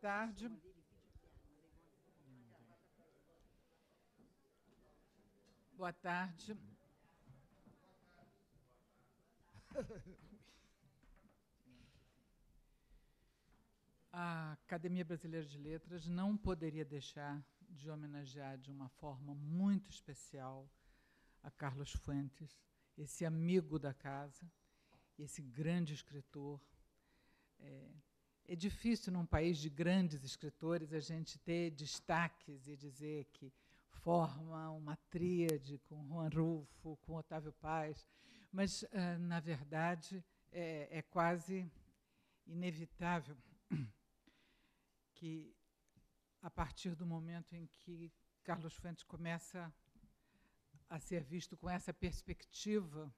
tarde. Boa tarde. A Academia Brasileira de Letras não poderia deixar de homenagear de uma forma muito especial a Carlos Fuentes, esse amigo da casa, esse grande escritor. É difícil, num país de grandes escritores, a gente ter destaques e dizer que forma uma tríade com Juan Rulfo, com Otávio Paz, mas, na verdade, é quase inevitável que, a partir do momento em que Carlos Fuentes começa a ser visto com essa perspectiva,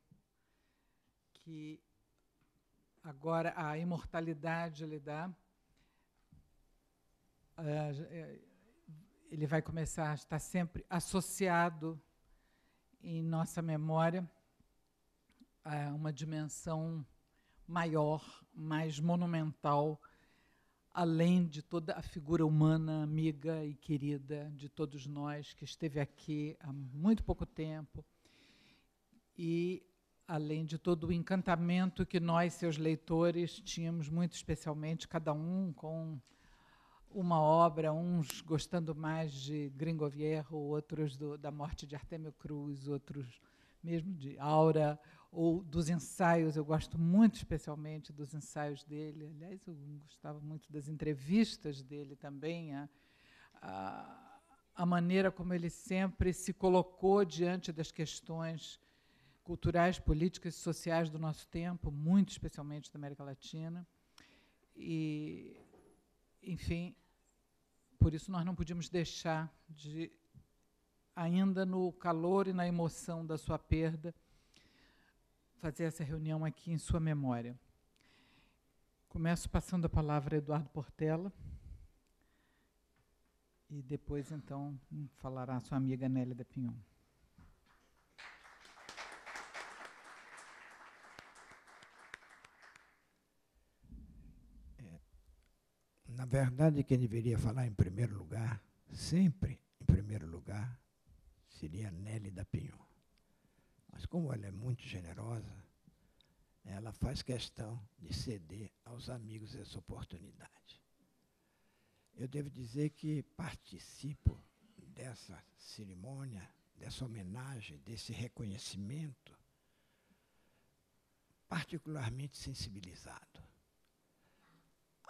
que agora a imortalidade lhe dá, ele vai começar a estar sempre associado em nossa memória a uma dimensão maior, mais monumental, além de toda a figura humana, amiga e querida de todos nós, que esteve aqui há muito pouco tempo, e além de todo o encantamento que nós, seus leitores, tínhamos muito especialmente, cada um com uma obra, uns gostando mais de Gringo Viejo, outros da morte de Artemio Cruz, outros mesmo de Aura, ou dos ensaios. Eu gosto muito especialmente dos ensaios dele. Aliás, eu gostava muito das entrevistas dele também, a maneira como ele sempre se colocou diante das questões culturais, políticas e sociais do nosso tempo, muito especialmente da América Latina. E, enfim, por isso nós não podíamos deixar de, ainda no calor e na emoção da sua perda, fazer essa reunião aqui em sua memória. Começo passando a palavra a Eduardo Portela, e depois, então, falará a sua amiga Nélida Pinhon. Na verdade, quem deveria falar em primeiro lugar, sempre em primeiro lugar, seria Nélida Pinhon. Mas como ela é muito generosa, ela faz questão de ceder aos amigos essa oportunidade. Eu devo dizer que participo dessa cerimônia, dessa homenagem, desse reconhecimento, particularmente sensibilizado.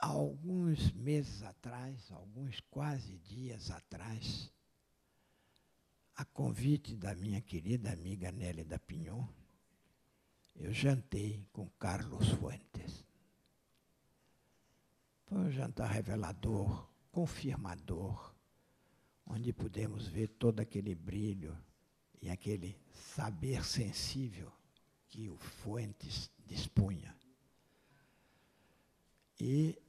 Há alguns meses atrás, alguns quase dias atrás, a convite da minha querida amiga Nélida Pinhon, eu jantei com Carlos Fuentes. Foi um jantar revelador, confirmador, onde pudemos ver todo aquele brilho e aquele saber sensível que o Fuentes dispunha. E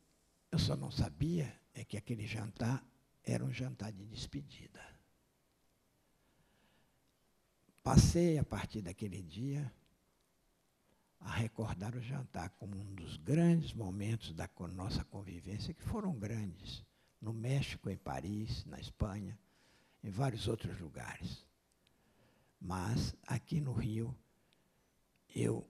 eu só não sabia que aquele jantar era um jantar de despedida. Passei, a partir daquele dia, a recordar o jantar como um dos grandes momentos da nossa convivência, que foram grandes, no México, em Paris, na Espanha, em vários outros lugares. Mas, aqui no Rio, eu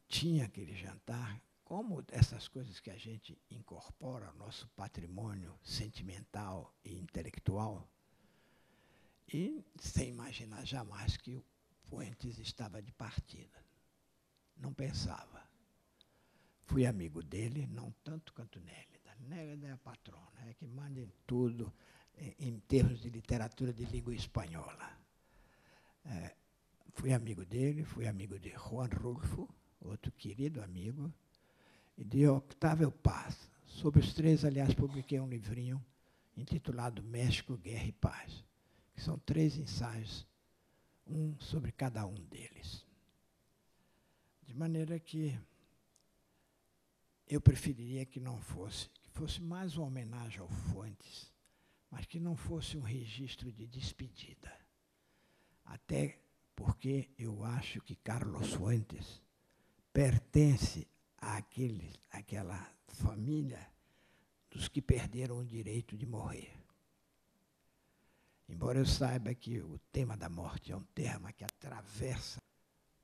tinha aquele jantar, como essas coisas que a gente incorpora ao nosso patrimônio sentimental e intelectual, e sem imaginar jamais que o Fuentes estava de partida. Não pensava. Fui amigo dele, não tanto quanto Nélida. Nélida é a patrona, é que manda em tudo, em termos de literatura de língua espanhola. Fui amigo dele, fui amigo de Juan Rulfo, outro querido amigo, e de Octávio Paz. Sobre os três, aliás, publiquei um livrinho intitulado México, Guerra e Paz, que são 3 ensaios, um sobre cada um deles. De maneira que eu preferiria que não fosse, que fosse mais uma homenagem ao Fuentes, mas que não fosse um registro de despedida. Até porque eu acho que Carlos Fuentes pertence àquela família dos que perderam o direito de morrer. Embora eu saiba que o tema da morte é um tema que atravessa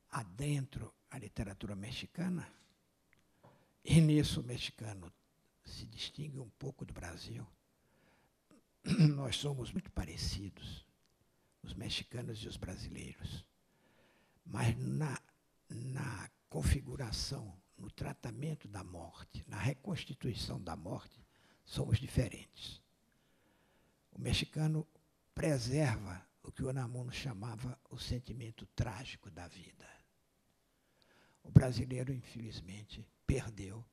adentro a literatura mexicana, e nisso o mexicano se distingue um pouco do Brasil, nós somos muito parecidos, os mexicanos e os brasileiros. Mas na configuração, no tratamento da morte, na reconstituição da morte, somos diferentes. O mexicano preserva o que o Unamuno chamava o sentimento trágico da vida. O brasileiro, infelizmente, perdeu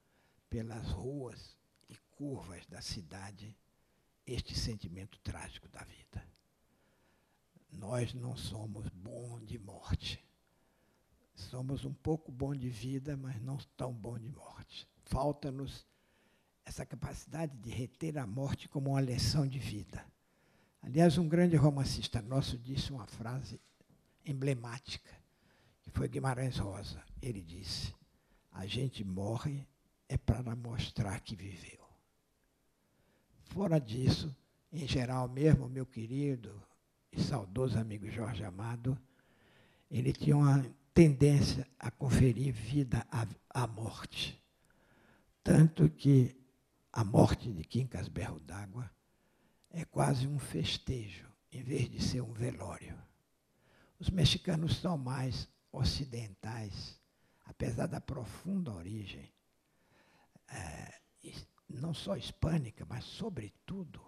pelas ruas e curvas da cidade este sentimento trágico da vida. Nós não somos bons de morte. Somos um pouco bons de vida, mas não tão bons de morte. Falta-nos essa capacidade de reter a morte como uma lição de vida. Aliás, um grande romancista nosso disse uma frase emblemática, que foi Guimarães Rosa. Ele disse: a gente morre é para mostrar que viveu. Fora disso, em geral, mesmo meu querido e saudoso amigo Jorge Amado, ele tinha uma tendência a conferir vida à morte. Tanto que a morte de Quincas Berro d'Água é quase um festejo, em vez de ser um velório. Os mexicanos são mais ocidentais, apesar da profunda origem, não só hispânica, mas, sobretudo,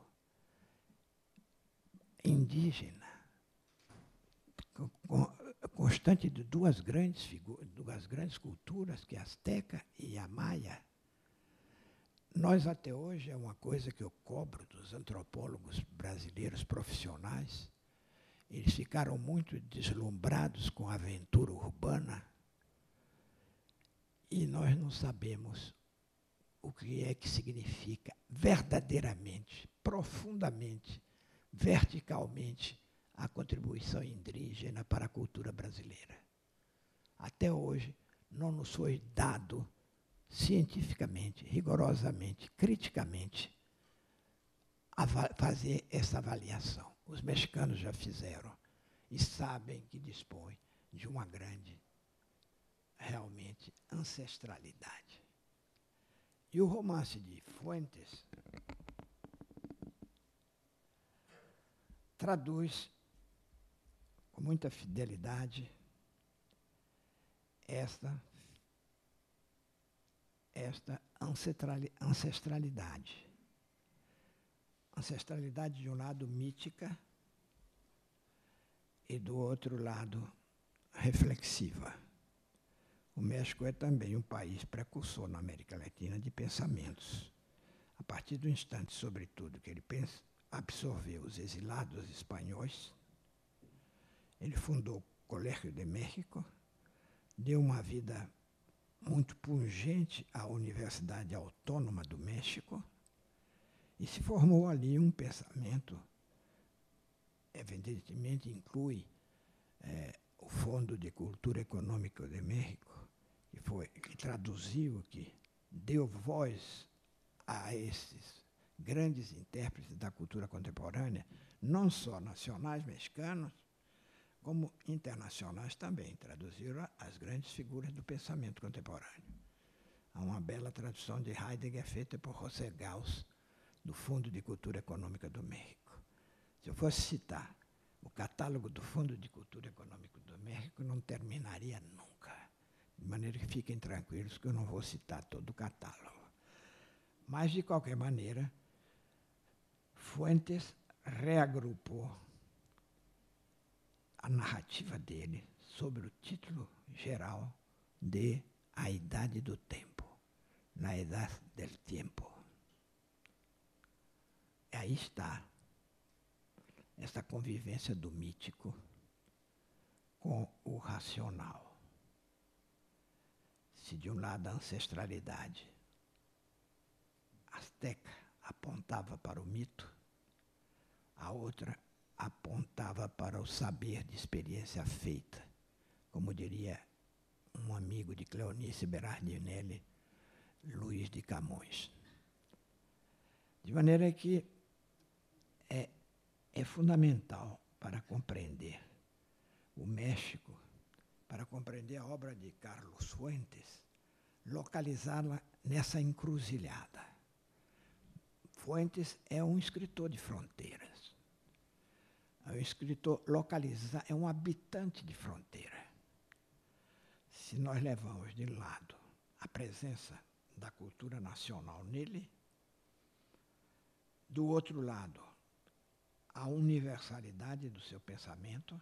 indígena, constante de duas grandes culturas, que é a Azteca e a Maia. Nós, até hoje, é uma coisa que eu cobro dos antropólogos brasileiros profissionais. Eles ficaram muito deslumbrados com a aventura urbana e nós não sabemos o que é que significa verdadeiramente, profundamente, verticalmente, a contribuição indígena para a cultura brasileira. Até hoje, não nos foi dado cientificamente, rigorosamente, criticamente, fazer essa avaliação. Os mexicanos já fizeram e sabem que dispõem de uma grande, realmente, ancestralidade. E o romance de Fuentes traduz com muita fidelidade esta ancestralidade. Ancestralidade, de um lado, mítica, e do outro lado, reflexiva. O México é também um país precursor na América Latina de pensamentos. A partir do instante, sobretudo, que ele absorveu os exilados espanhóis, ele fundou o Colégio de México, deu uma vida muito pungente à Universidade Autônoma do México e se formou ali um pensamento, evidentemente inclui o Fundo de Cultura Econômica de México, que traduziu, que deu voz a esses grandes intérpretes da cultura contemporânea, não só nacionais mexicanos, como internacionais também, traduziram as grandes figuras do pensamento contemporâneo. Há uma bela tradução de Heidegger feita por José Gauss, do Fundo de Cultura Econômica do México. Se eu fosse citar o catálogo do Fundo de Cultura Econômica do México, não terminaria nunca. De maneira que fiquem tranquilos que eu não vou citar todo o catálogo. Mas, de qualquer maneira, Fuentes reagrupou a narrativa dele sobre o título geral de A Idade do Tempo, La Edad del Tiempo. E aí está essa convivência do mítico com o racional. Se de um lado a ancestralidade azteca apontava para o mito, a outra apontava para o saber de experiência feita, como diria um amigo de Cleonice Berardinelli, Luiz de Camões. De maneira que é fundamental para compreender o México, para compreender a obra de Carlos Fuentes, localizá-la nessa encruzilhada. Fuentes é um escritor de fronteiras. É um escritor localizado, é um habitante de fronteira. Se nós levamos de lado a presença da cultura nacional nele, do outro lado, a universalidade do seu pensamento,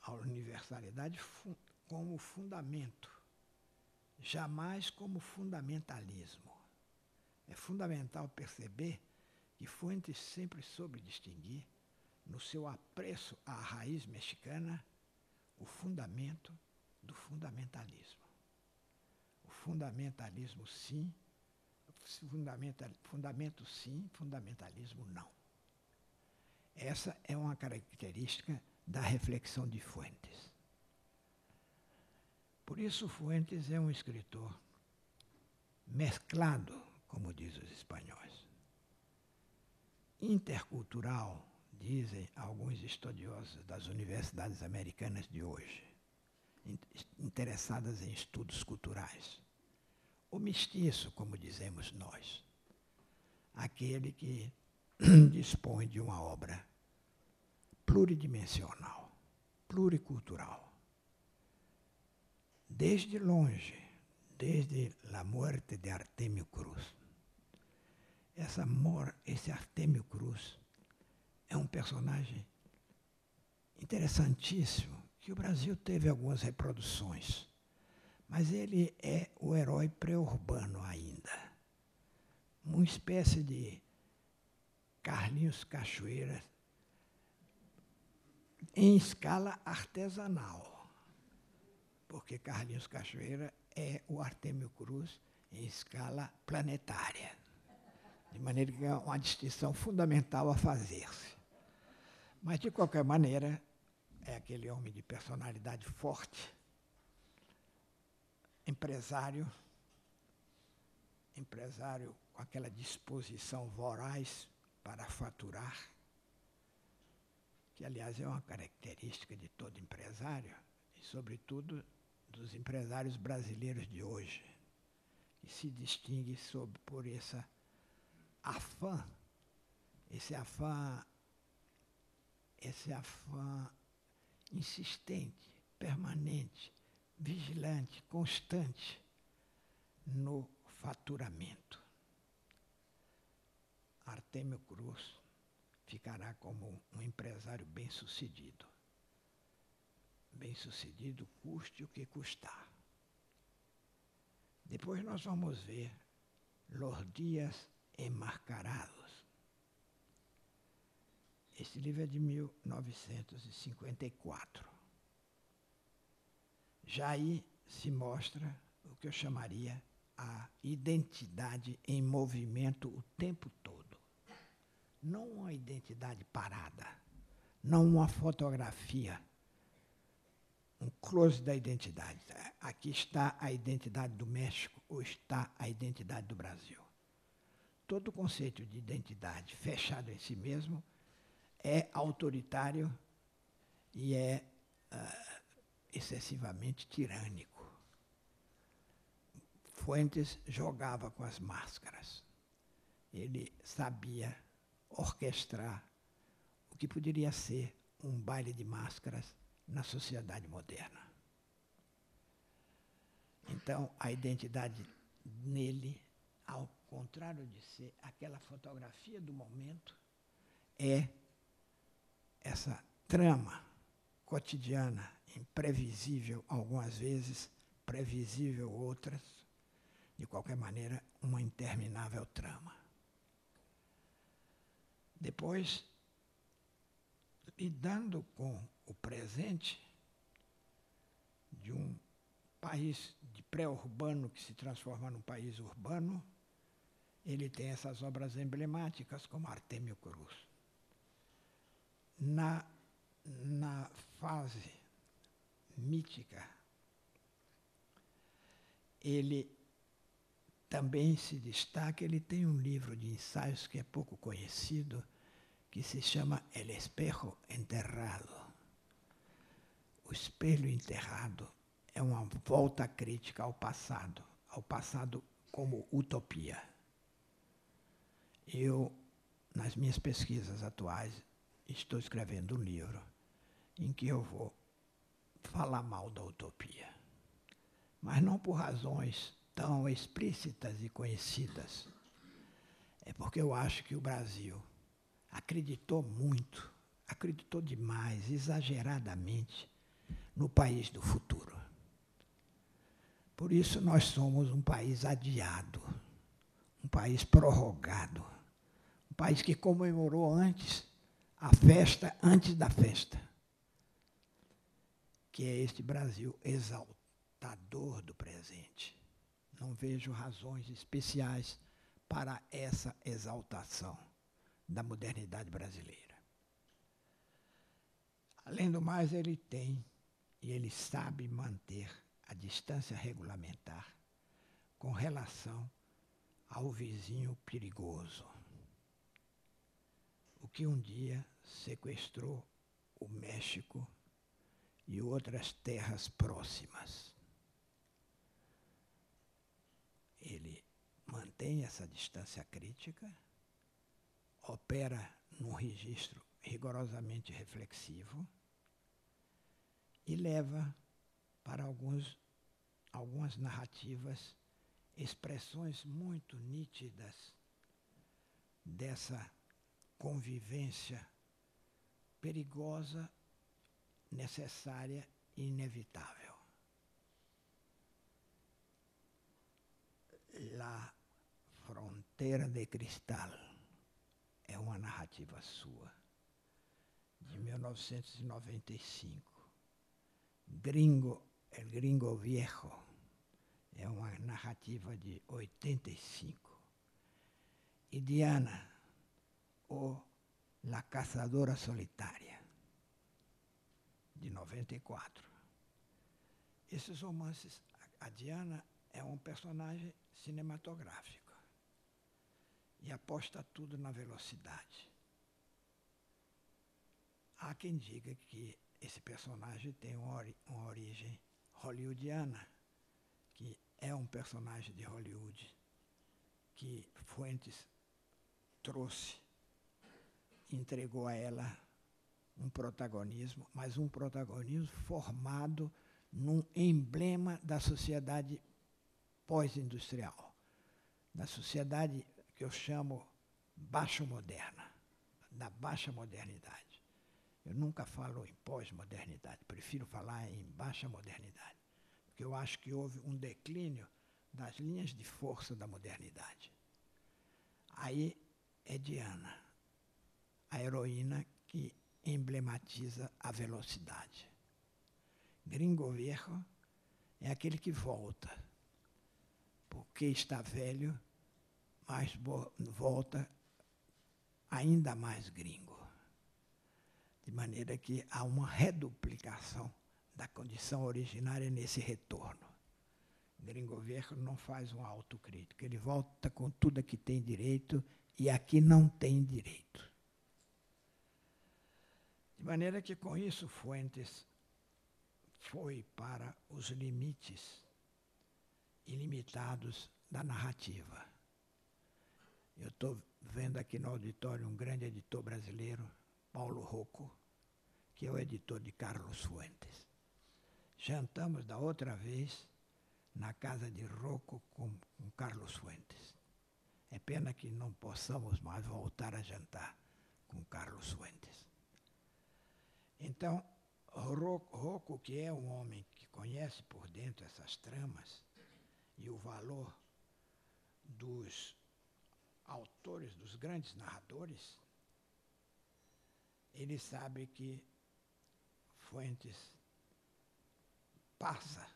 a universalidade como fundamento, jamais como fundamentalismo. É fundamental perceber que Fuentes sempre soube distinguir, no seu apreço à raiz mexicana, o fundamento do fundamentalismo. O fundamentalismo sim, fundamento sim, fundamentalismo não. Essa é uma característica da reflexão de Fuentes. Por isso, Fuentes é um escritor mesclado, como dizem os espanhóis. Intercultural, dizem alguns estudiosos das universidades americanas de hoje, interessadas em estudos culturais. O mestiço, como dizemos nós, aquele que dispõe de uma obra pluridimensional, pluricultural. Desde longe, desde a morte de Artemio Cruz. Esse Artemio Cruz é um personagem interessantíssimo, que o Brasil teve algumas reproduções, mas ele é o herói pré-urbano ainda. Uma espécie de Carlinhos Cachoeira em escala artesanal, porque Carlinhos Cachoeira é o Artemio Cruz em escala planetária, de maneira que é uma distinção fundamental a fazer-se. Mas, de qualquer maneira, é aquele homem de personalidade forte, empresário com aquela disposição voraz para faturar, que, aliás, é uma característica de todo empresário, e, sobretudo, dos empresários brasileiros de hoje, que se distingue por esse afã insistente, permanente, vigilante, constante no faturamento. Artemio Cruz ficará como um empresário bem-sucedido. Bem-sucedido, custe o que custar. Depois nós vamos ver Los Días Enmascarados. Esse livro é de 1954. Já aí se mostra o que eu chamaria a identidade em movimento o tempo todo. Não uma identidade parada, não uma fotografia, um close da identidade. Aqui está a identidade do México ou está a identidade do Brasil. Todo o conceito de identidade fechado em si mesmo é autoritário e é excessivamente tirânico. Fuentes jogava com as máscaras. Ele sabia orquestrar o que poderia ser um baile de máscaras na sociedade moderna. Então, a identidade nele, ao contrário de ser aquela fotografia do momento, é essa trama cotidiana, imprevisível algumas vezes, previsível outras, de qualquer maneira, uma interminável trama. Depois, lidando com o presente de um país de pré-urbano que se transforma num país urbano, ele tem essas obras emblemáticas como Artemio Cruz. Na fase mítica, ele também se destaca, ele tem um livro de ensaios que é pouco conhecido, que se chama El Espejo Enterrado. O espelho enterrado é uma volta crítica ao passado como utopia. Eu, nas minhas pesquisas atuais, estou escrevendo um livro em que eu vou falar mal da utopia, mas não por razões tão explícitas e conhecidas. É porque eu acho que o Brasil acreditou muito, acreditou demais, exageradamente, no país do futuro. Por isso nós somos um país adiado, um país prorrogado, um país que comemorou antes a festa, antes da festa, que é este Brasil exaltador do presente. Não vejo razões especiais para essa exaltação da modernidade brasileira. Além do mais, ele tem e ele sabe manter a distância regulamentar com relação ao vizinho perigoso, o que um dia sequestrou o México e outras terras próximas. Ele mantém essa distância crítica, opera num registro rigorosamente reflexivo e leva para algumas narrativas expressões muito nítidas dessa convivência perigosa, necessária e inevitável. La Fronteira de Cristal é uma narrativa sua, de 1995. El Gringo Viejo é uma narrativa de 85. E Diana, ou La Caçadora Solitária, de 94. Esses romances, a Diana é um personagem cinematográfico e aposta tudo na velocidade. Há quem diga que esse personagem tem uma origem hollywoodiana, que é um personagem de Hollywood, que Fuentes trouxe, entregou a ela um protagonismo, mas um protagonismo formado num emblema da sociedade pós-industrial, da sociedade que eu chamo baixo-moderna, da baixa modernidade. Eu nunca falo em pós-modernidade, prefiro falar em baixa modernidade, porque eu acho que houve um declínio das linhas de força da modernidade. Aí é Diana, a heroína que emblematiza a velocidade. Gringo Viejo é aquele que volta, porque está velho, mas volta ainda mais gringo. De maneira que há uma reduplicação da condição originária nesse retorno. Gringo Viejo não faz uma autocrítica, ele volta com tudo a que tem direito e aqui não tem direito. De maneira que, com isso, Fuentes foi para os limites ilimitados da narrativa. Eu estou vendo aqui no auditório um grande editor brasileiro, Paulo Rocco, que é o editor de Carlos Fuentes. Jantamos da outra vez na casa de Rocco com Carlos Fuentes. É pena que não possamos mais voltar a jantar com Carlos Fuentes. Então, Rocco, que é um homem que conhece por dentro essas tramas e o valor dos autores, dos grandes narradores, ele sabe que Fuentes passa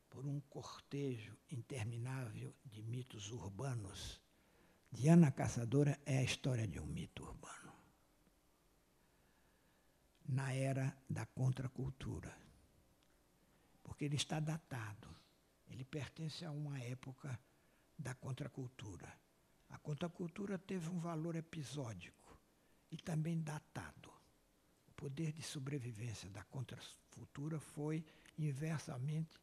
por um cortejo interminável de mitos urbanos. Diana Caçadora é a história de um mito urbano. Na era da contracultura. Porque ele está datado. Ele pertence a uma época da contracultura. A contracultura teve um valor episódico e também datado. O poder de sobrevivência da contracultura foi inversamente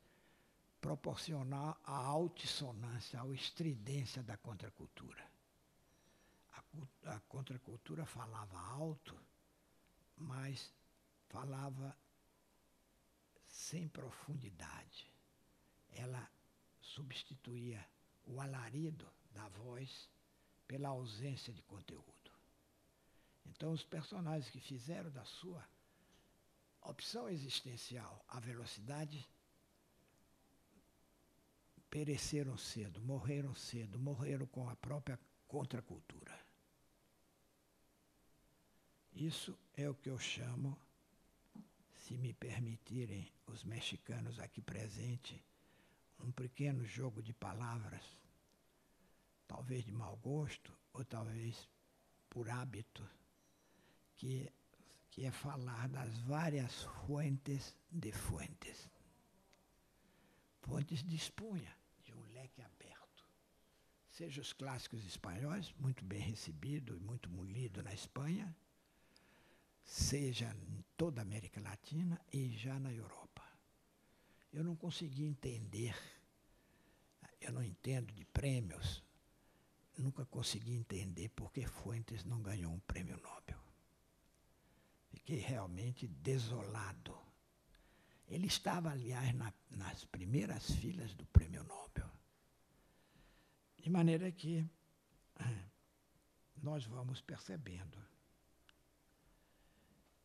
proporcional à altissonância, à estridência da contracultura. A contracultura falava alto, mas falava sem profundidade. Ela substituía o alarido da voz pela ausência de conteúdo. Então, os personagens que fizeram da sua opção existencial a velocidade pereceram cedo, morreram com a própria contracultura. Isso é o que eu chamo, se me permitirem os mexicanos aqui presentes, um pequeno jogo de palavras, talvez de mau gosto, ou talvez por hábito, que é falar das várias fuentes de fuentes. Fuentes dispunha de um leque aberto. Seja os clássicos espanhóis, muito bem recebido e muito lido na Espanha, seja em toda a América Latina e já na Europa. Eu não consegui entender, eu não entendo de prêmios, nunca consegui entender por que Fuentes não ganhou um prêmio Nobel. Fiquei realmente desolado. Ele estava, aliás, nas primeiras filas do prêmio Nobel. De maneira que nós vamos percebendo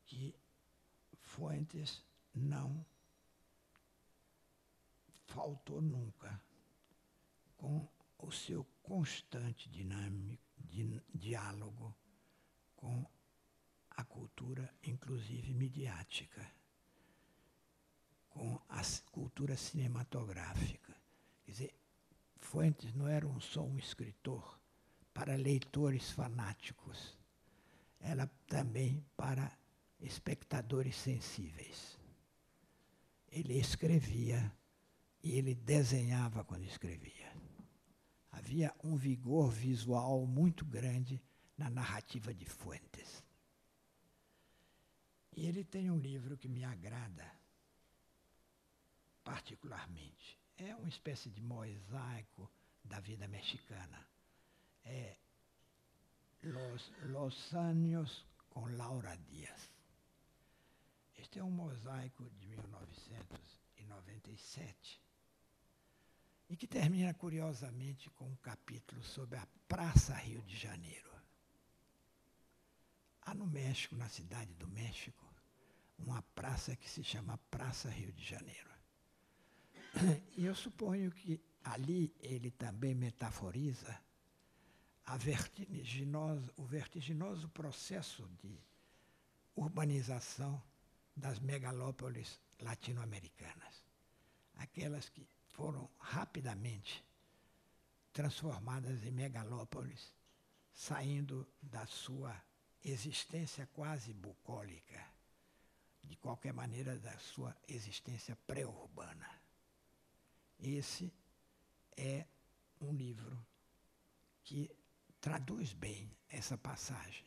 que Fuentes não faltou nunca com o seu constante diálogo com a cultura, inclusive midiática, com a cultura cinematográfica. Quer dizer, Fuentes não era só um escritor para leitores fanáticos, era também para espectadores sensíveis. Ele escrevia e ele desenhava quando escrevia. Havia um vigor visual muito grande na narrativa de Fuentes. E ele tem um livro que me agrada particularmente. É uma espécie de mosaico da vida mexicana. É Los Años com Laura Díaz. Este é um mosaico de 1997 e que termina, curiosamente, com um capítulo sobre a Praça Rio de Janeiro. Há no México, na cidade do México, uma praça que se chama Praça Rio de Janeiro. E eu suponho que ali ele também metaforiza o vertiginoso processo de urbanização das megalópolis latino-americanas. Aquelas que foram rapidamente transformadas em megalópolis, saindo da sua existência quase bucólica, de qualquer maneira da sua existência pré-urbana. Esse é um livro que traduz bem essa passagem,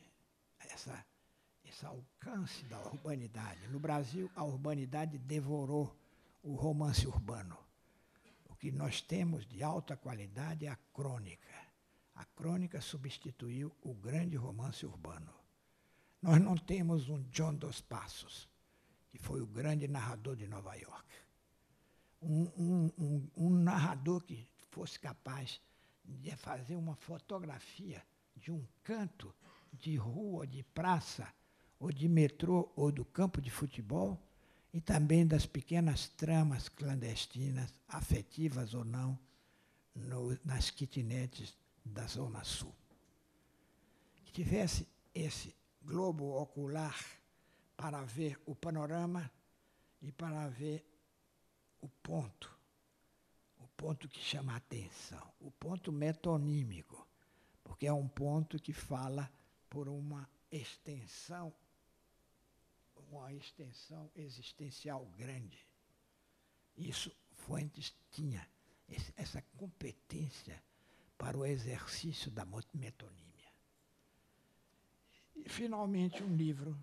esse alcance da urbanidade. No Brasil, a urbanidade devorou o romance urbano. O que nós temos de alta qualidade é a crônica. A crônica substituiu o grande romance urbano. Nós não temos um John dos Passos, que foi o grande narrador de Nova York. Um narrador que fosse capaz de fazer uma fotografia de um canto de rua, de praça, ou de metrô, ou do campo de futebol, e também das pequenas tramas clandestinas, afetivas ou não, nas kitnets da Zona Sul. Que tivesse esse globo ocular para ver o panorama e para ver o ponto que chama a atenção, o ponto metonímico, porque é um ponto que fala por uma extensão existencial grande. Isso Fuentes tinha, essa competência para o exercício da metonímia. E, finalmente, um livro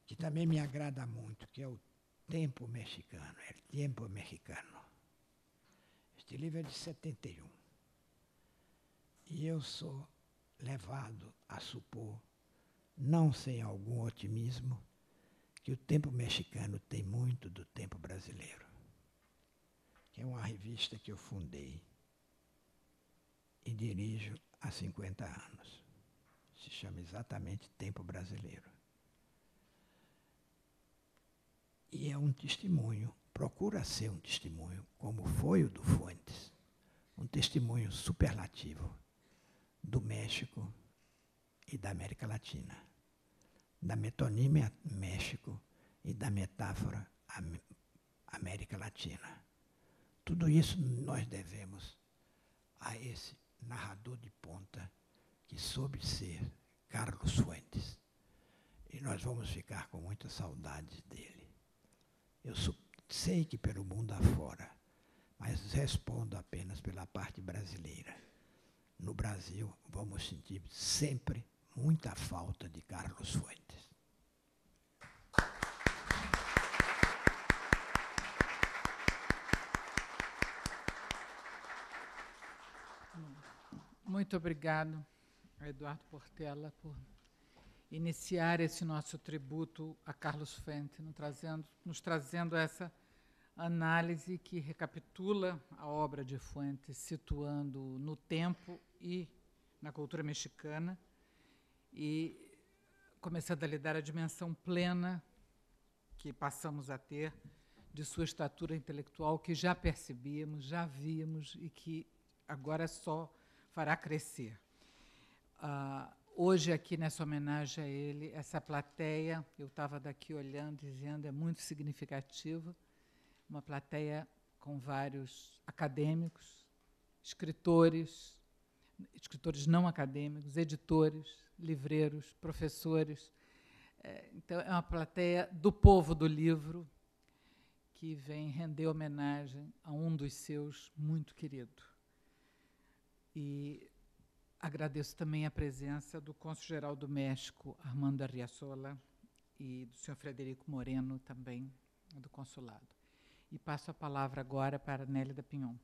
que também me agrada muito, que é o Tempo Mexicano, El Tiempo Mexicano. Este livro é de 71. E eu sou levado a supor, não sem algum otimismo, que o tempo mexicano tem muito do tempo brasileiro, que é uma revista que eu fundei e dirijo há 50 anos. Se chama exatamente Tempo Brasileiro. E é um testemunho, procura ser um testemunho, como foi o do Fuentes, um testemunho superlativo do México e da América Latina, da metonímia México e da metáfora América Latina. Tudo isso nós devemos a esse narrador de ponta que soube ser Carlos Fuentes. E nós vamos ficar com muita saudade dele. Eu sei que pelo mundo afora, mas respondo apenas pela parte brasileira. No Brasil, vamos sentir sempre muita falta de Carlos Fuentes. Muito obrigado, Eduardo Portela, por iniciar esse nosso tributo a Carlos Fuentes, nos trazendo essa análise que recapitula a obra de Fuentes, situando no tempo e na cultura mexicana, e começando a lhe dar a dimensão plena que passamos a ter de sua estatura intelectual, que já percebíamos, já víamos, e que agora só fará crescer. Hoje, aqui nessa homenagem a ele, essa plateia, eu estava daqui olhando, dizendo, é muito significativa, uma plateia com vários acadêmicos, escritores não acadêmicos, editores, livreiros, professores. Então, é uma plateia do povo do livro, que vem render homenagem a um dos seus muito querido. E agradeço também a presença do cônsul-geral do México, Armando Arriasola, e do senhor Frederico Moreno, também do consulado. E passo a palavra agora para Nélida Pinhon.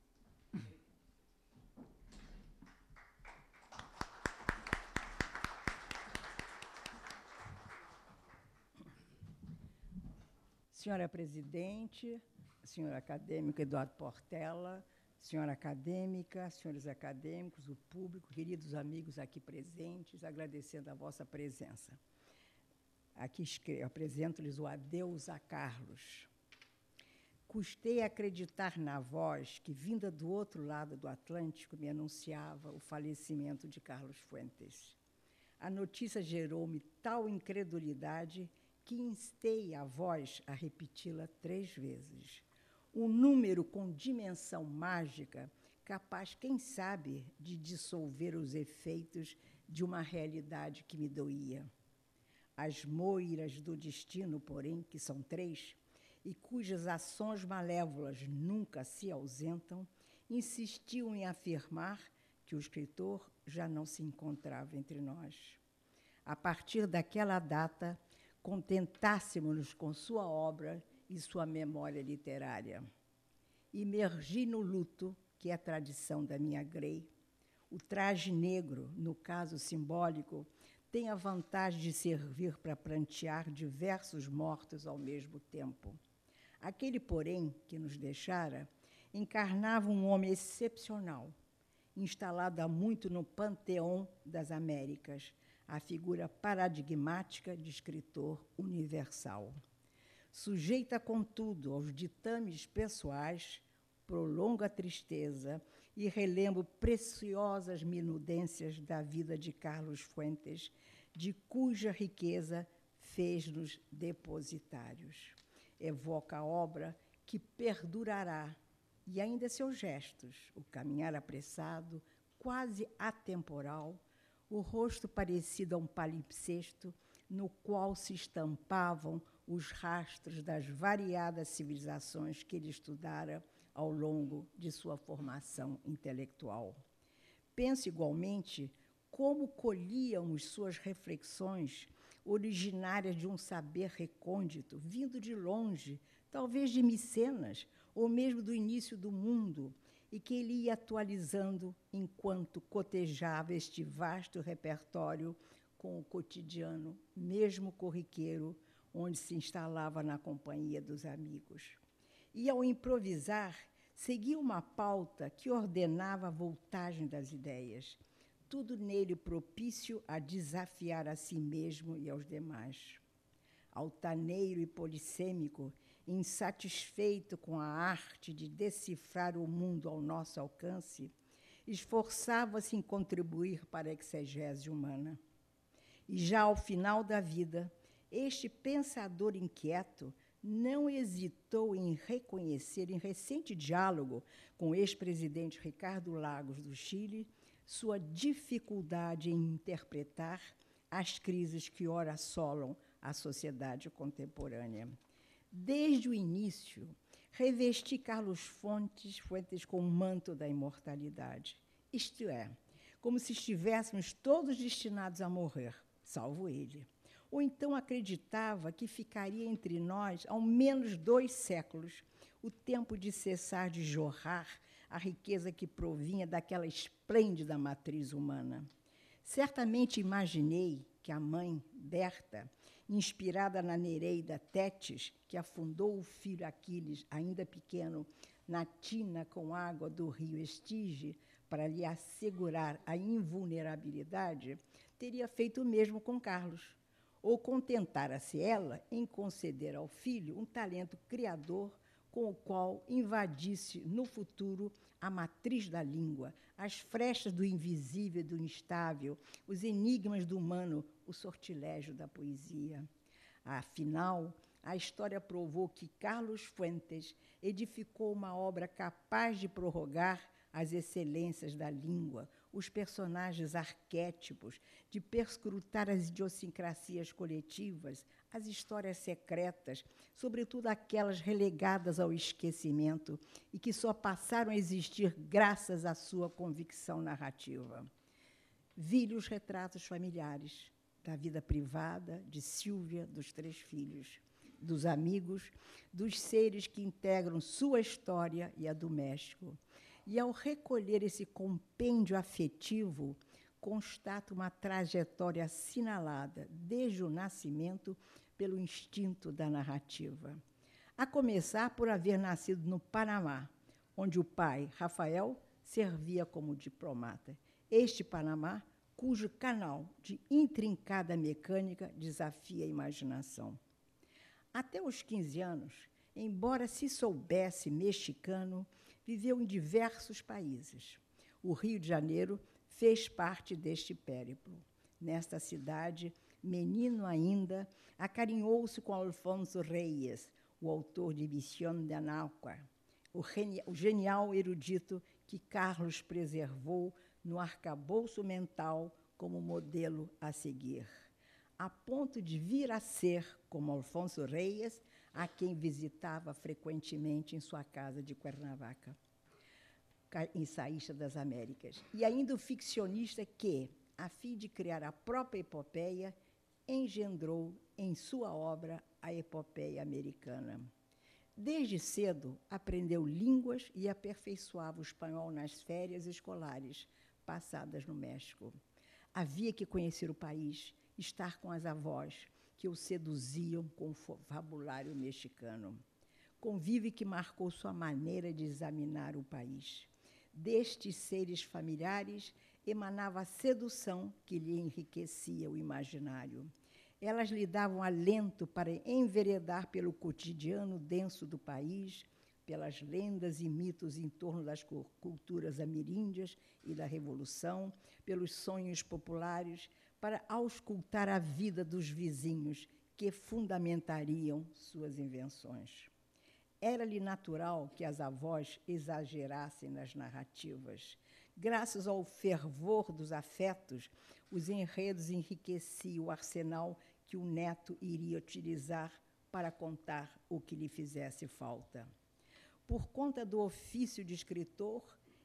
Senhora presidente, senhor acadêmico Eduardo Portela, senhora acadêmica, senhores acadêmicos, o público, queridos amigos aqui presentes, agradecendo a vossa presença. Aqui apresento-lhes o adeus a Carlos. Custei acreditar na voz que, vinda do outro lado do Atlântico, me anunciava o falecimento de Carlos Fuentes. A notícia gerou-me tal incredulidade que instei a voz a repeti-la 3 vezes. Um número com dimensão mágica, capaz, quem sabe, de dissolver os efeitos de uma realidade que me doía. As moiras do destino, porém, que são 3, e cujas ações malévolas nunca se ausentam, insistiam em afirmar que o escritor já não se encontrava entre nós. A partir daquela data, contentássemos-nos com sua obra e sua memória literária. Imergi no luto, que é a tradição da minha Grey. O traje negro, no caso simbólico, tem a vantagem de servir para prantear diversos mortos ao mesmo tempo. Aquele, porém, que nos deixara, encarnava um homem excepcional, instalado há muito no panteão das Américas, a figura paradigmática de escritor universal. Sujeita, contudo, aos ditames pessoais, prolongo a tristeza e relembro preciosas minudências da vida de Carlos Fuentes, de cuja riqueza fez-nos depositários. Evoca a obra que perdurará, e ainda seus gestos, o caminhar apressado, quase atemporal, o rosto parecido a um palimpsesto, no qual se estampavam os rastros das variadas civilizações que ele estudara ao longo de sua formação intelectual. Penso igualmente como colhíamos suas reflexões originárias de um saber recôndito, vindo de longe, talvez de Micenas, ou mesmo do início do mundo, e que ele ia atualizando enquanto cotejava este vasto repertório com o cotidiano, mesmo corriqueiro, onde se instalava na companhia dos amigos. E, ao improvisar, seguia uma pauta que ordenava a voltagem das ideias, tudo nele propício a desafiar a si mesmo e aos demais. Altaneiro e polissêmico, insatisfeito com a arte de decifrar o mundo ao nosso alcance, esforçava-se em contribuir para a exegese humana. E já ao final da vida, este pensador inquieto não hesitou em reconhecer, em recente diálogo com o ex-presidente Ricardo Lagos, do Chile, sua dificuldade em interpretar as crises que ora assolam a sociedade contemporânea. Desde o início, revesti Carlos Fuentes com o manto da imortalidade. Isto é, como se estivéssemos todos destinados a morrer, salvo ele. Ou então acreditava que ficaria entre nós ao menos 2 séculos, o tempo de cessar de jorrar a riqueza que provinha daquela esplêndida matriz humana. Certamente imaginei que a mãe, Berta, inspirada na Nereida Tétis, que afundou o filho Aquiles, ainda pequeno, na tina com água do rio Estige, para lhe assegurar a invulnerabilidade, teria feito o mesmo com Carlos. Ou contentara-se ela em conceder ao filho um talento criador com o qual invadisse no futuro a matriz da língua, as frestas do invisível e do instável, os enigmas do humano, o sortilégio da poesia. Afinal, a história provou que Carlos Fuentes edificou uma obra capaz de prorrogar as excelências da língua, os personagens arquétipos, de perscrutar as idiosincrasias coletivas, as histórias secretas, sobretudo aquelas relegadas ao esquecimento e que só passaram a existir graças à sua convicção narrativa. Vi-lhe os retratos familiares, da vida privada, de Sílvia, dos 3 filhos, dos amigos, dos seres que integram sua história e a do México. E, ao recolher esse compêndio afetivo, constato uma trajetória assinalada, desde o nascimento, pelo instinto da narrativa. A começar por haver nascido no Panamá, onde o pai, Rafael, servia como diplomata. Este Panamá, cujo canal de intrincada mecânica desafia a imaginação. Até os 15 anos, embora se soubesse mexicano, viveu em diversos países. O Rio de Janeiro fez parte deste périplo. Nesta cidade, menino ainda, acarinhou-se com Alfonso Reyes, o autor de Visión de Anáhuac, o genial erudito que Carlos preservou no arcabouço mental como modelo a seguir, a ponto de vir a ser, como Alfonso Reyes, a quem visitava frequentemente em sua casa de Cuernavaca, ensaísta das Américas. E ainda o ficcionista que, a fim de criar a própria epopeia, engendrou em sua obra a epopeia americana. Desde cedo, aprendeu línguas e aperfeiçoava o espanhol nas férias escolares passadas no México. Havia que conhecer o país, estar com as avós, que o seduziam com o vocabulário mexicano. Convívio que marcou sua maneira de examinar o país. Destes seres familiares emanava a sedução que lhe enriquecia o imaginário. Elas lhe davam alento para enveredar pelo cotidiano denso do país, pelas lendas e mitos em torno das culturas ameríndias e da Revolução, pelos sonhos populares, para auscultar a vida dos vizinhos que fundamentariam suas invenções. Era-lhe natural que as avós exagerassem nas narrativas. Graças ao fervor dos afetos, os enredos enriqueciam o arsenal que o neto iria utilizar para contar o que lhe fizesse falta. Por conta do ofício de escritor,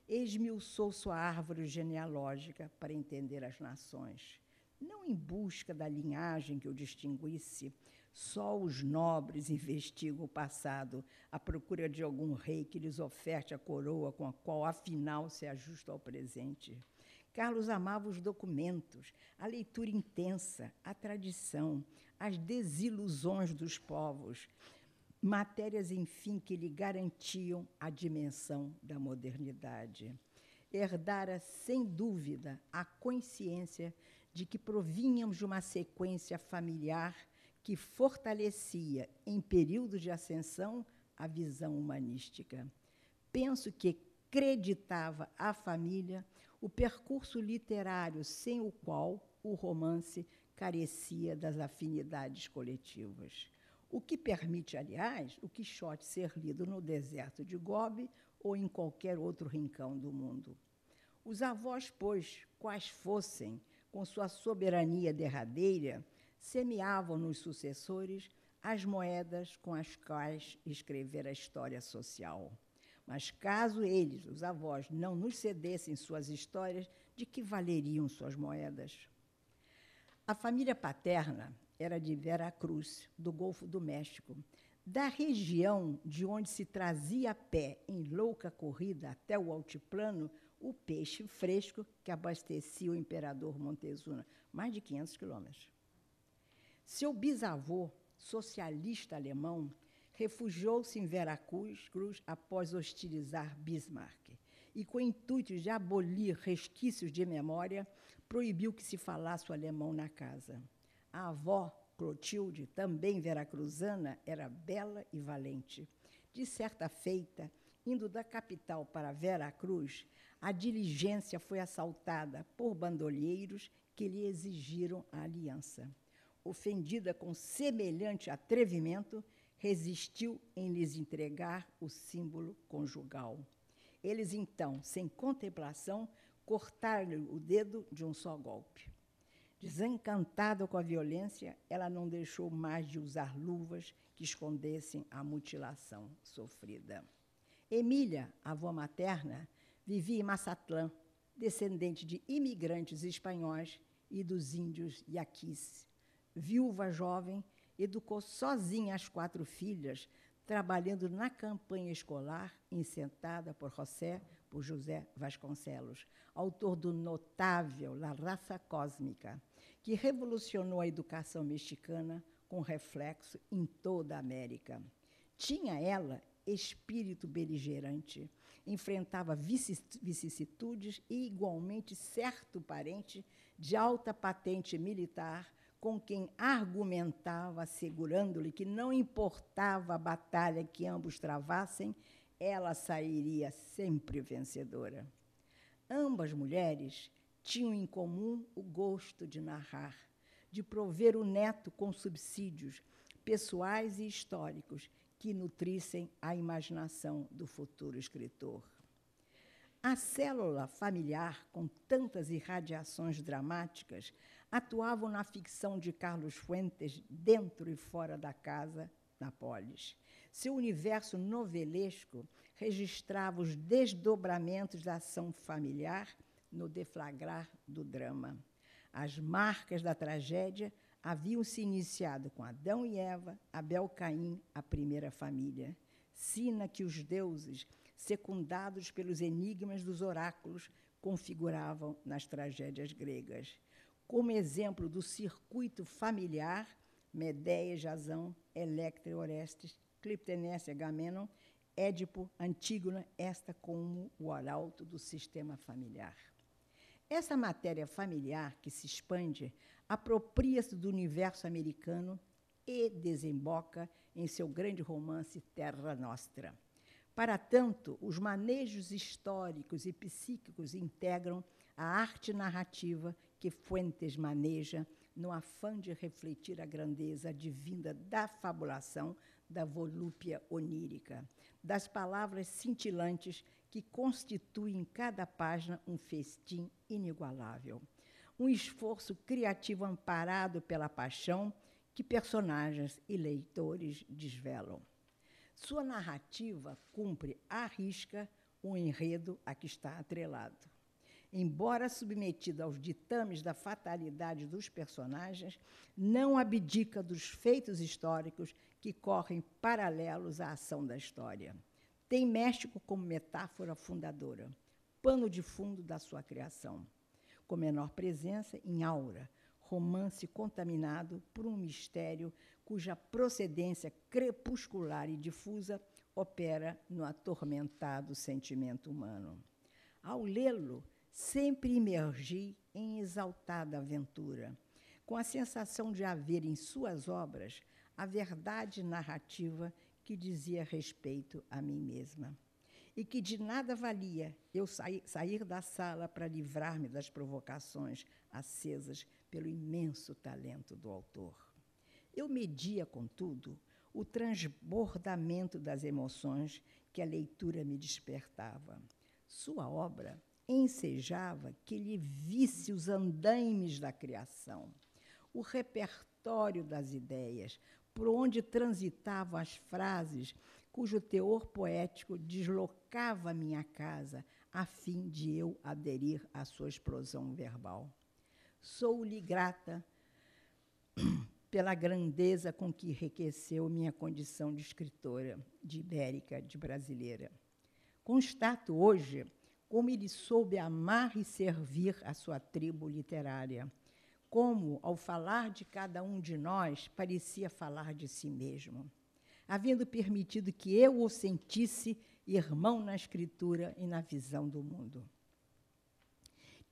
esmiuçou sua árvore genealógica para entender as nações, não em busca da linhagem que o distinguisse. Só os nobres investigam o passado à procura de algum rei que lhes oferte a coroa com a qual, afinal, se ajusta ao presente. Carlos amava os documentos, a leitura intensa, a tradição, as desilusões dos povos, matérias, enfim, que lhe garantiam a dimensão da modernidade. Herdara, sem dúvida, a consciência de que provínhamos de uma sequência familiar que fortalecia, em períodos de ascensão, a visão humanística. Penso que acreditava à família o percurso literário sem o qual o romance carecia das afinidades coletivas. O que permite, aliás, o Quixote ser lido no deserto de Gobi ou em qualquer outro rincão do mundo. Os avós, pois, quais fossem, com sua soberania derradeira, semeavam nos sucessores as moedas com as quais escrever a história social. Mas caso eles, os avós, não nos cedessem suas histórias, de que valeriam suas moedas? A família paterna era de Vera Cruz, do Golfo do México, da região de onde se trazia a pé, em louca corrida até o altiplano, o peixe fresco que abastecia o imperador Montezuma, mais de 500 quilômetros. Seu bisavô, socialista alemão, refugiou-se em Veracruz após hostilizar Bismarck e, com o intuito de abolir resquícios de memória, proibiu que se falasse o alemão na casa. A avó, Clotilde, também veracruzana, era bela e valente. De certa feita, indo da capital para Veracruz, a diligência foi assaltada por bandolheiros que lhe exigiram a aliança. Ofendida com semelhante atrevimento, resistiu em lhes entregar o símbolo conjugal. Eles, então, sem contemplação, cortaram-lhe o dedo de um só golpe. Desencantada com a violência, ela não deixou mais de usar luvas que escondessem a mutilação sofrida. Emília, avó materna, vivia em Mazatlán, descendente de imigrantes espanhóis e dos índios yaquis. Viúva jovem, educou sozinha as 4 filhas, trabalhando na campanha escolar incentada por José Vasconcelos, autor do notável La Raça Cósmica, que revolucionou a educação mexicana com reflexo em toda a América. Tinha ela espírito beligerante, enfrentava vicissitudes e, igualmente, certo parente de alta patente militar com quem argumentava, assegurando-lhe que não importava a batalha que ambos travassem, ela sairia sempre vencedora. Ambas mulheres tinham em comum o gosto de narrar, de prover o neto com subsídios pessoais e históricos que nutrissem a imaginação do futuro escritor. A célula familiar, com tantas irradiações dramáticas, atuavam na ficção de Carlos Fuentes, dentro e fora da casa, na polis. Seu universo novelesco registrava os desdobramentos da ação familiar no deflagrar do drama. As marcas da tragédia haviam se iniciado com Adão e Eva, Abel e Caim, a primeira família. Sina que os deuses, secundados pelos enigmas dos oráculos, configuravam nas tragédias gregas. Como exemplo do circuito familiar, Medeia, Jasão, Electra e Orestes, Clitemnestra e Agamenon, Édipo, Antígona, esta como o arauto do sistema familiar. Essa matéria familiar que se expande apropria-se do universo americano e desemboca em seu grande romance Terra Nostra. Para tanto, os manejos históricos e psíquicos integram a arte narrativa que Fuentes maneja no afã de refletir a grandeza advinda da fabulação, da volúpia onírica, das palavras cintilantes que constituem em cada página um festim inigualável. Um esforço criativo amparado pela paixão que personagens e leitores desvelam. Sua narrativa cumpre à risca o enredo a que está atrelado. Embora submetido aos ditames da fatalidade dos personagens, não abdica dos feitos históricos que correm paralelos à ação da história. Tem México como metáfora fundadora, pano de fundo da sua criação, com menor presença em Aura, romance contaminado por um mistério cuja procedência crepuscular e difusa opera no atormentado sentimento humano. Ao lê-lo, sempre imergi em exaltada aventura, com a sensação de haver em suas obras a verdade narrativa que dizia respeito a mim mesma, e que de nada valia eu sair da sala para livrar-me das provocações acesas pelo imenso talento do autor. Eu media, contudo, o transbordamento das emoções que a leitura me despertava. Sua obra ensejava que lhe visse os andaimes da criação, o repertório das ideias, por onde transitavam as frases cujo teor poético deslocava minha casa a fim de eu aderir à sua explosão verbal. Sou-lhe grata pela grandeza com que enriqueceu minha condição de escritora, de ibérica, de brasileira. Constato hoje como ele soube amar e servir a sua tribo literária, como, ao falar de cada um de nós, parecia falar de si mesmo, havendo permitido que eu o sentisse irmão na escritura e na visão do mundo.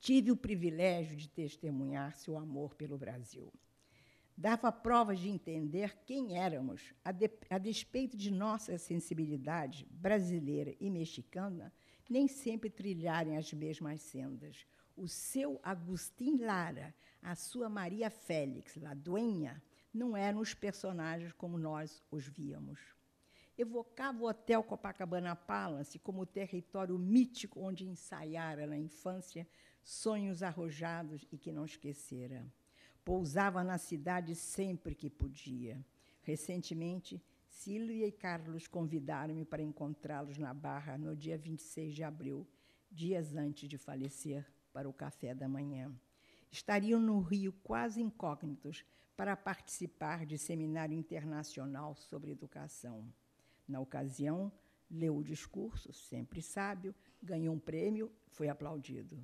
Tive o privilégio de testemunhar seu amor pelo Brasil. Dava provas de entender quem éramos, a despeito de nossa sensibilidade brasileira e mexicana nem sempre trilharem as mesmas sendas. O seu Agustín Lara, a sua Maria Félix, La Dueña, não eram os personagens como nós os víamos. Evocava o Hotel Copacabana Palace como o território mítico onde ensaiara na infância sonhos arrojados e que não esquecera. Pousava na cidade sempre que podia. Recentemente, Sílvia e Carlos convidaram-me para encontrá-los na Barra no dia 26 de abril, dias antes de falecer, para o café da manhã. Estariam no Rio quase incógnitos para participar de seminário internacional sobre educação. Na ocasião, leu o discurso, sempre sábio, ganhou um prêmio, foi aplaudido.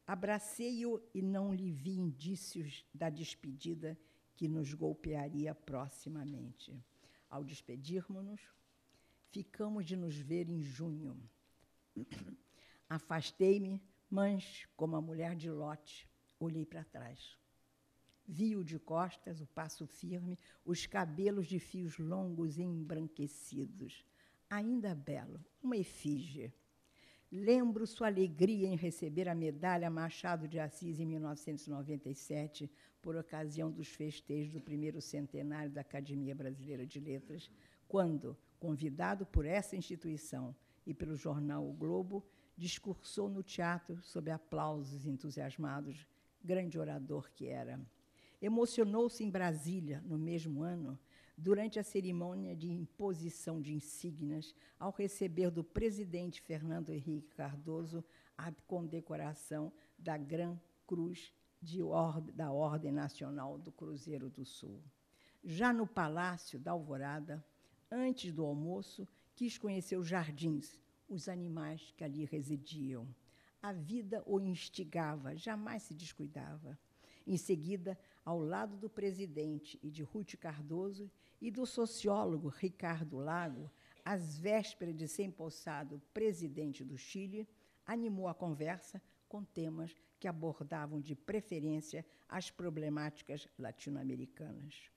Abracei-o e não lhe vi indícios da despedida que nos golpearia proximamente. Ao despedirmos-nos, ficamos de nos ver em junho. Afastei-me, mas, como a mulher de Lote, olhei para trás. Vi-o de costas, o passo firme, os cabelos de fios longos e embranquecidos. Ainda belo, uma efígie. Lembro sua alegria em receber a medalha Machado de Assis em 1997, por ocasião dos festejos do primeiro centenário da Academia Brasileira de Letras, quando, convidado por essa instituição e pelo jornal O Globo, discursou no teatro sob aplausos entusiasmados, grande orador que era. Emocionou-se em Brasília, no mesmo ano, durante a cerimônia de imposição de insígnias, ao receber do presidente Fernando Henrique Cardoso a condecoração da Gran Cruz da Ordem Nacional do Cruzeiro do Sul. Já no Palácio da Alvorada, antes do almoço, quis conhecer os jardins, os animais que ali residiam. A vida o instigava, jamais se descuidava. Em seguida, ao lado do presidente e de Ruth Cardoso e do sociólogo Ricardo Lago, às vésperas de ser empossado presidente do Chile, animou a conversa com temas que abordavam de preferência as problemáticas latino-americanas.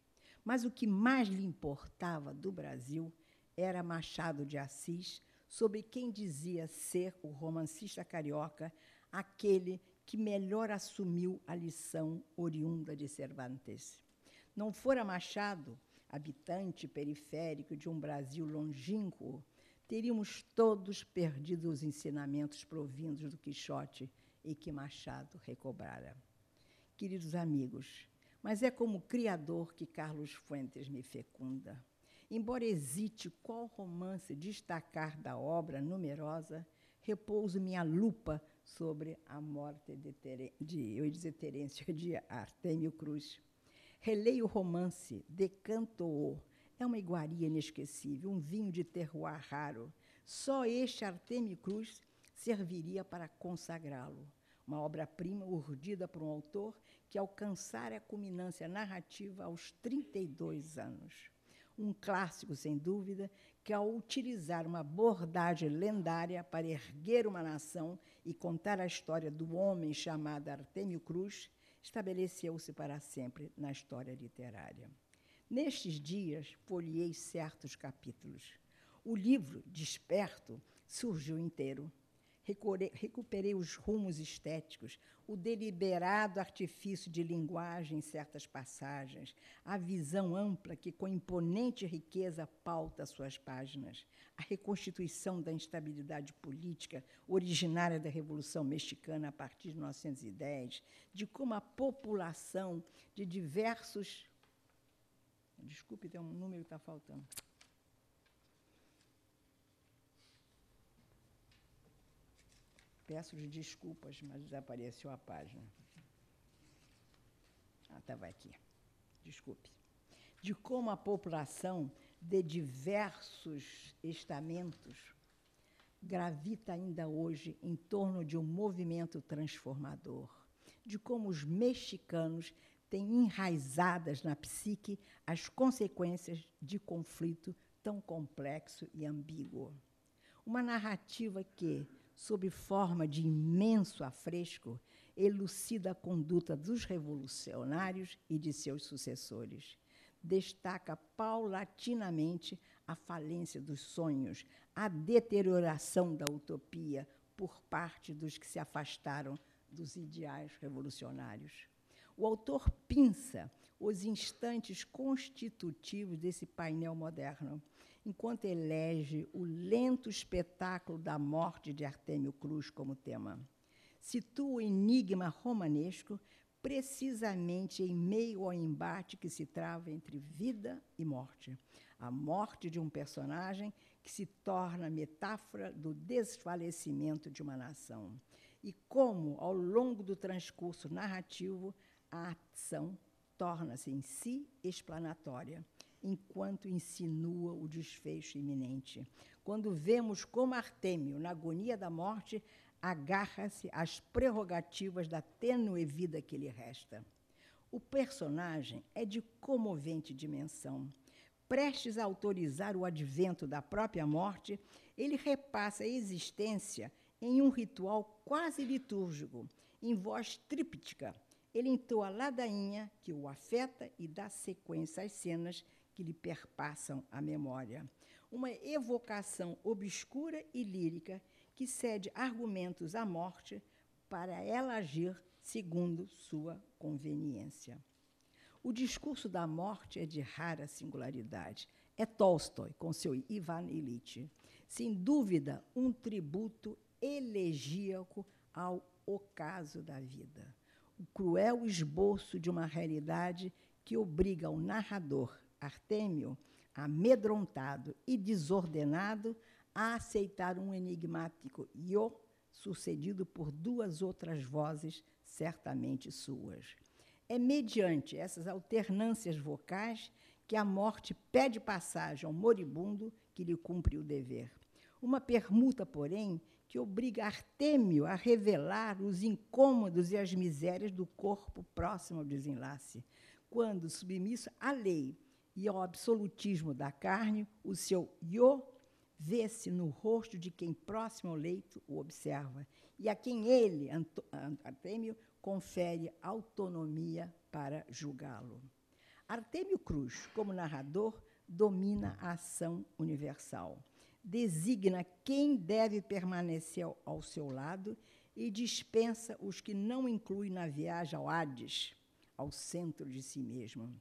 Mas o que mais lhe importava do Brasil era Machado de Assis, sobre quem dizia ser o romancista carioca, aquele que melhor assumiu a lição oriunda de Cervantes. Não fora Machado, habitante periférico de um Brasil longínquo, teríamos todos perdido os ensinamentos provindos do Quixote e que Machado recobrara. Queridos amigos, mas é como criador que Carlos Fuentes me fecunda. Embora hesite qual romance destacar da obra numerosa, repouso minha lupa sobre a morte eu ia dizer Terêncio, de Artêmio Cruz. Releio o romance, decanto-o. É uma iguaria inesquecível, um vinho de terroir raro. Só este Artêmio Cruz serviria para consagrá-lo. Uma obra-prima urdida por um autor que alcançara a culminância narrativa aos 32 anos. Um clássico, sem dúvida, que, ao utilizar uma abordagem lendária para erguer uma nação e contar a história do homem chamado Artêmio Cruz, estabeleceu-se para sempre na história literária. Nestes dias, folheei certos capítulos. O livro, desperto, surgiu inteiro. Recuperei os rumos estéticos, o deliberado artifício de linguagem em certas passagens, a visão ampla que, com imponente riqueza, pauta suas páginas, a reconstituição da instabilidade política originária da Revolução Mexicana a partir de 1910, de como a população de diversos... Desculpe, tem um número que está faltando. Peço desculpas, mas desapareceu a página. Estava aqui. Desculpe. De como a população de diversos estamentos gravita ainda hoje em torno de um movimento transformador, de como os mexicanos têm enraizadas na psique as consequências de conflito tão complexo e ambíguo. Uma narrativa que, sob forma de imenso afresco, elucida a conduta dos revolucionários e de seus sucessores. Destaca paulatinamente a falência dos sonhos, a deterioração da utopia por parte dos que se afastaram dos ideais revolucionários. O autor pinça os instantes constitutivos desse painel moderno, enquanto elege o lento espetáculo da morte de Artêmio Cruz como tema. Situa o enigma romanesco precisamente em meio ao embate que se trava entre vida e morte. A morte de um personagem que se torna metáfora do desfalecimento de uma nação. E como, ao longo do transcurso narrativo, a ação torna-se em si explanatória, enquanto insinua o desfecho iminente. Quando vemos como Artêmio, na agonia da morte, agarra-se às prerrogativas da tênue vida que lhe resta. O personagem é de comovente dimensão. Prestes a autorizar o advento da própria morte, ele repassa a existência em um ritual quase litúrgico, em voz tríptica. Ele entoa a ladainha que o afeta e dá sequência às cenas que lhe perpassam a memória. Uma evocação obscura e lírica que cede argumentos à morte para ela agir segundo sua conveniência. O discurso da morte é de rara singularidade. É Tolstói, com seu Ivan Ilitch. Sem dúvida, um tributo elegíaco ao ocaso da vida. O cruel esboço de uma realidade que obriga o narrador, Artêmio, amedrontado e desordenado, a aceitar um enigmático io, sucedido por duas outras vozes certamente suas. É mediante essas alternâncias vocais que a morte pede passagem ao moribundo que lhe cumpre o dever. Uma permuta, porém, que obriga Artêmio a revelar os incômodos e as misérias do corpo próximo ao desenlace, quando, submisso à lei e ao absolutismo da carne, o seu io vê-se no rosto de quem próximo ao leito o observa, e a quem ele, Artêmio, confere autonomia para julgá-lo. Artêmio Cruz, como narrador, domina a ação universal. Designa quem deve permanecer ao seu lado e dispensa os que não inclui na viagem ao Hades, ao centro de si mesmo.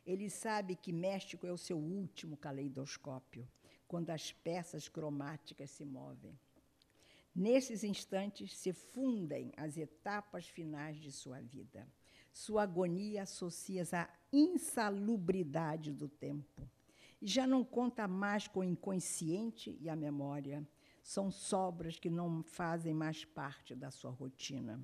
Ele sabe que México é o seu último caleidoscópio, quando as peças cromáticas se movem. Nesses instantes se fundem as etapas finais de sua vida. Sua agonia associa-se à insalubridade do tempo. E já não conta mais com o inconsciente e a memória. São sobras que não fazem mais parte da sua rotina.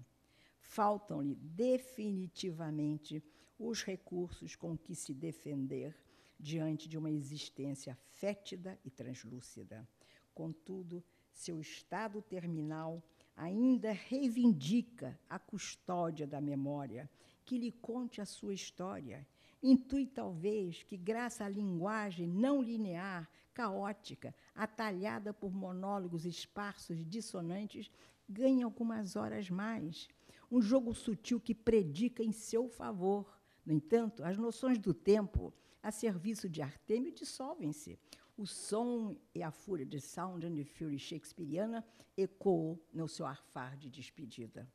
Faltam-lhe definitivamente os recursos com que se defender diante de uma existência fétida e translúcida. Contudo, seu estado terminal ainda reivindica a custódia da memória, que lhe conte a sua história. Intui, talvez, que, graças à linguagem não linear, caótica, atalhada por monólogos esparsos e dissonantes, ganhe algumas horas mais. Um jogo sutil que predica em seu favor. No entanto, as noções do tempo, a serviço de Artêmio, dissolvem-se. O som e a fúria de Sound and Fury shakespeariana ecoou no seu arfar de despedida.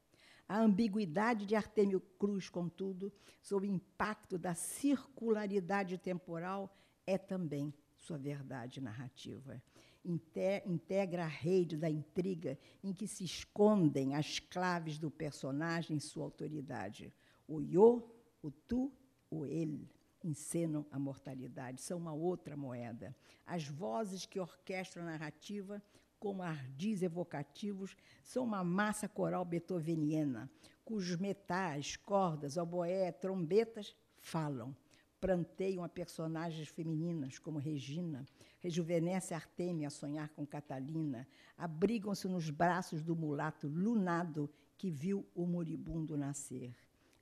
A ambiguidade de Artêmio Cruz, contudo, sob o impacto da circularidade temporal, é também sua verdade narrativa. Integra a rede da intriga em que se escondem as claves do personagem e sua autoridade. O eu, o tu, o ele encenam a mortalidade, são uma outra moeda. As vozes que orquestram a narrativa, como ardis evocativos, são uma massa coral beethoveniana, cujos metais, cordas, oboé, trombetas falam, pranteiam a personagens femininas, como Regina, rejuvenesce Artêmia a sonhar com Catalina, abrigam-se nos braços do mulato lunado que viu o moribundo nascer.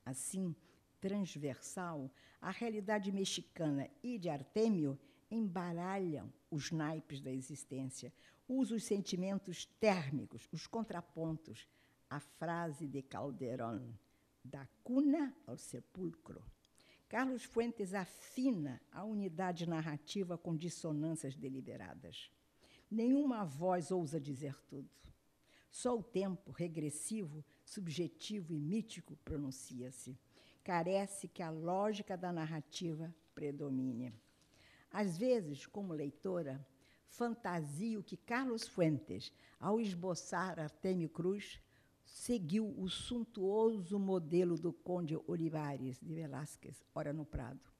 Assim, transversal, a realidade mexicana e de Artêmio embaralham os naipes da existência, usa os sentimentos térmicos, os contrapontos, a frase de Calderón, da cuna ao sepulcro. Carlos Fuentes afina a unidade narrativa com dissonâncias deliberadas. Nenhuma voz ousa dizer tudo. Só o tempo regressivo, subjetivo e mítico pronuncia-se. Carece que a lógica da narrativa predomine. Às vezes, como leitora, fantasio que Carlos Fuentes, ao esboçar Artêmio Cruz, seguiu o suntuoso modelo do Conde Olivares de Velázquez, ora no Prado.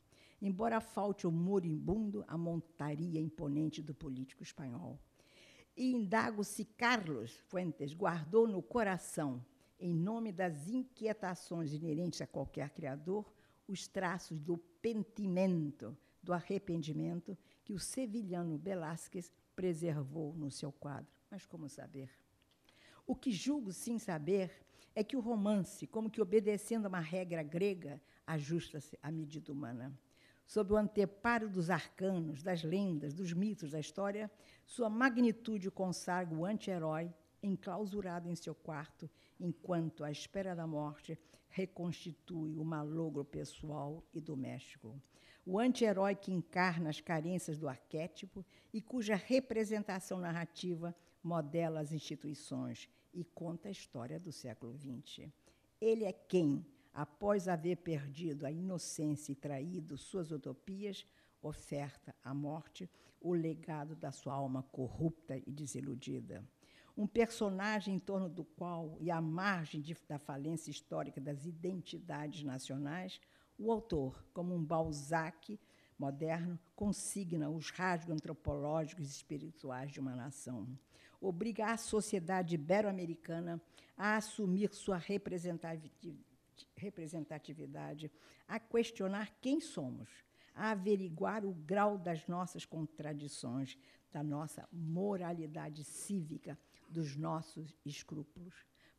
Embora falte ao moribundo a montaria imponente do político espanhol. E indago se Carlos Fuentes guardou no coração, em nome das inquietações inerentes a qualquer criador, os traços do pentimento, do arrependimento, que o sevilhano Velázquez preservou no seu quadro. Mas como saber? O que julgo sim saber é que o romance, como que obedecendo a uma regra grega, ajusta-se à medida humana. Sob o anteparo dos arcanos, das lendas, dos mitos da história, sua magnitude consagra o anti-herói enclausurado em seu quarto, enquanto, à espera da morte, reconstitui o malogro pessoal e doméstico. O anti-herói que encarna as carências do arquétipo e cuja representação narrativa modela as instituições e conta a história do século XX. Ele é quem, após haver perdido a inocência e traído suas utopias, oferta à morte o legado da sua alma corrupta e desiludida. Um personagem em torno do qual, e à margem da falência histórica das identidades nacionais, o autor, como um Balzac moderno, consigna os rasgos antropológicos e espirituais de uma nação. Obriga a sociedade ibero-americana a assumir sua representatividade, a questionar quem somos, a averiguar o grau das nossas contradições, da nossa moralidade cívica, dos nossos escrúpulos,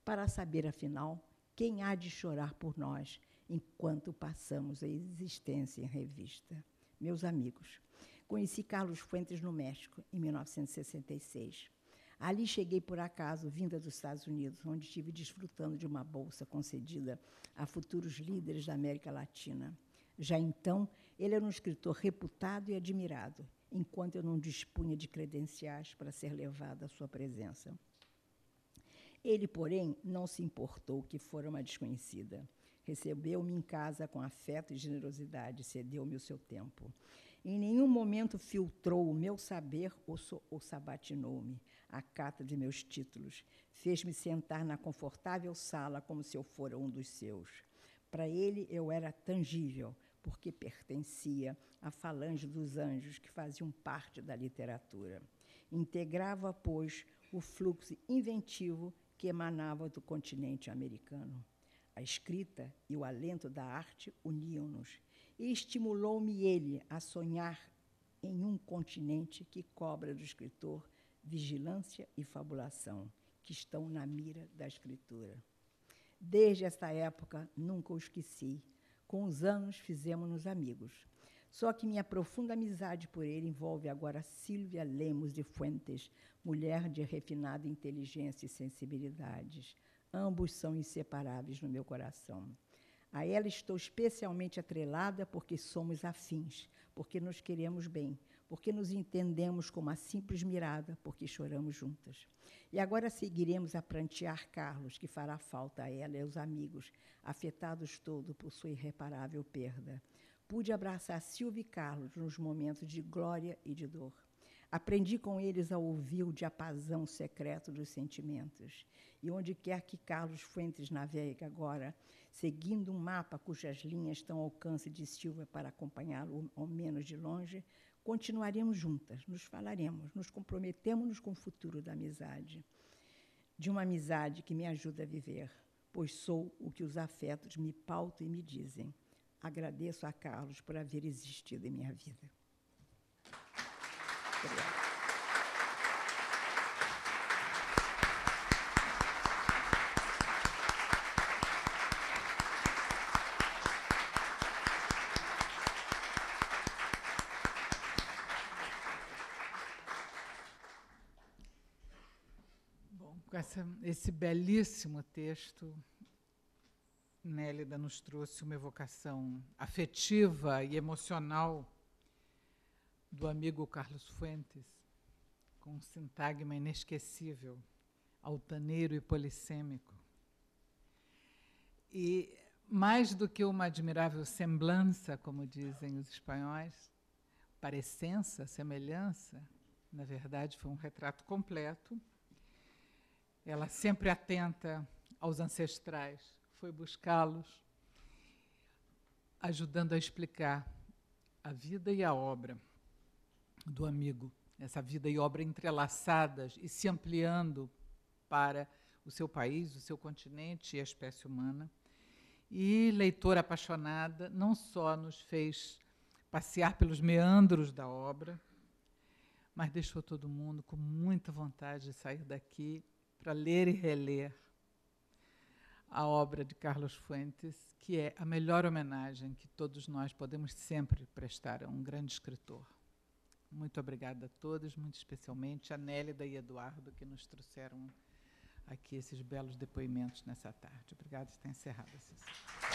para saber, afinal, quem há de chorar por nós enquanto passamos a existência em revista. Meus amigos, conheci Carlos Fuentes no México, em 1966. Ali cheguei por acaso, vinda dos Estados Unidos, onde estive desfrutando de uma bolsa concedida a futuros líderes da América Latina. Já então, ele era um escritor reputado e admirado, enquanto eu não dispunha de credenciais para ser levado à sua presença. Ele, porém, não se importou que fora uma desconhecida. Recebeu-me em casa com afeto e generosidade, cedeu-me o seu tempo. Em nenhum momento filtrou o meu saber ou sabatinou-me à cata de meus títulos. Fez-me sentar na confortável sala como se eu fora um dos seus. Para ele, eu era tangível, porque pertencia à falange dos anjos que faziam parte da literatura. integrava, pois, o fluxo inventivo que emanava do continente americano. A escrita e o alento da arte uniam-nos, e estimulou-me ele a sonhar em um continente que cobra do escritor vigilância e fabulação, que estão na mira da escritura. Desde esta época, nunca o esqueci. Com os anos, fizemos-nos amigos. Só que minha profunda amizade por ele envolve agora Sílvia Lemos de Fuentes, mulher de refinada inteligência e sensibilidades. Ambos são inseparáveis no meu coração. A ela estou especialmente atrelada porque somos afins, porque nos queremos bem, porque nos entendemos com uma simples mirada, porque choramos juntas. E agora seguiremos a prantear Carlos, que fará falta a ela e aos amigos, afetados todos por sua irreparável perda. Pude abraçar Sílvia e Carlos nos momentos de glória e de dor. Aprendi com eles a ouvir o diapasão secreto dos sentimentos. E onde quer que Carlos Fuentes navegue agora, seguindo um mapa cujas linhas estão ao alcance de Sílvia para acompanhá-lo ao menos de longe, continuaremos juntas, nos falaremos, nos comprometemos com o futuro da amizade. De uma amizade que me ajuda a viver, pois sou o que os afetos me pautam e me dizem. Agradeço a Carlos por haver existido em minha vida. Obrigada. Bom, com esse belíssimo texto, Nélida nos trouxe uma evocação afetiva e emocional do amigo Carlos Fuentes, com um sintagma inesquecível, altaneiro e polissêmico. E, mais do que uma admirável semblança, como dizem os espanhóis, parecença, semelhança, na verdade foi um retrato completo. Ela sempre atenta aos ancestrais, foi buscá-los, ajudando a explicar a vida e a obra do amigo, essa vida e obra entrelaçadas e se ampliando para o seu país, o seu continente e a espécie humana. E, leitora apaixonada, não só nos fez passear pelos meandros da obra, mas deixou todo mundo com muita vontade de sair daqui para ler e reler a obra de Carlos Fuentes, que é a melhor homenagem que todos nós podemos sempre prestar a um grande escritor. Muito obrigada a todos, muito especialmente a Nélida e Eduardo, que nos trouxeram aqui esses belos depoimentos nessa tarde. Obrigada, está encerrada a sessão.